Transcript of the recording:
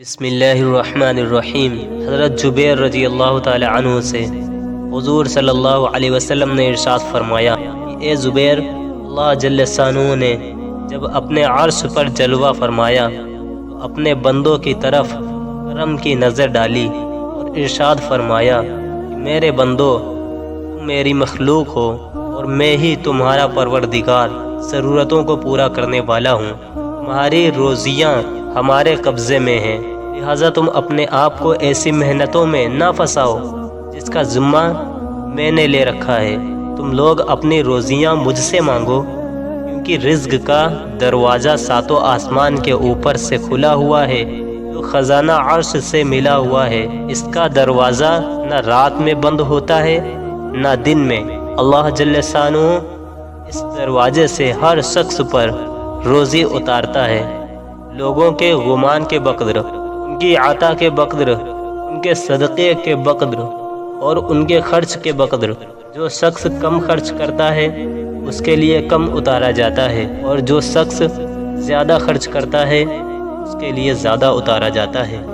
بسم اللہ الرحمن الرحیم۔ حضرت جبیر رضی اللہ تعالی عنہ سے حضور صلی اللہ علیہ وسلم نے ارشاد فرمایا کہ اے زبیر، اللہ جل شانہ نے جب اپنے عرش پر جلوہ فرمایا تو اپنے بندوں کی طرف کرم کی نظر ڈالی اور ارشاد فرمایا کہ میرے بندو، تم میری مخلوق ہو اور میں ہی تمہارا پروردگار، ضرورتوں کو پورا کرنے والا ہوں۔ تمہاری روزیاں ہمارے قبضے میں ہیں، لہٰذا تم اپنے آپ کو ایسی محنتوں میں نہ پھنساؤ جس کا ذمہ میں نے لے رکھا ہے۔ تم لوگ اپنی روزیاں مجھ سے مانگو، کیونکہ رزق کا دروازہ ساتوں آسمان کے اوپر سے کھلا ہوا ہے، جو خزانہ عرش سے ملا ہوا ہے۔ اس کا دروازہ نہ رات میں بند ہوتا ہے نہ دن میں۔ اللہ جل شانہ اس دروازے سے ہر شخص پر روزی اتارتا ہے، لوگوں کے غمان کے بقدر، ان کی عطا کے بقدر، ان کے صدقے کے بقدر اور ان کے خرچ کے بقدر۔ جو شخص کم خرچ کرتا ہے اس کے لیے کم اتارا جاتا ہے، اور جو شخص زیادہ خرچ کرتا ہے اس کے لیے زیادہ اتارا جاتا ہے۔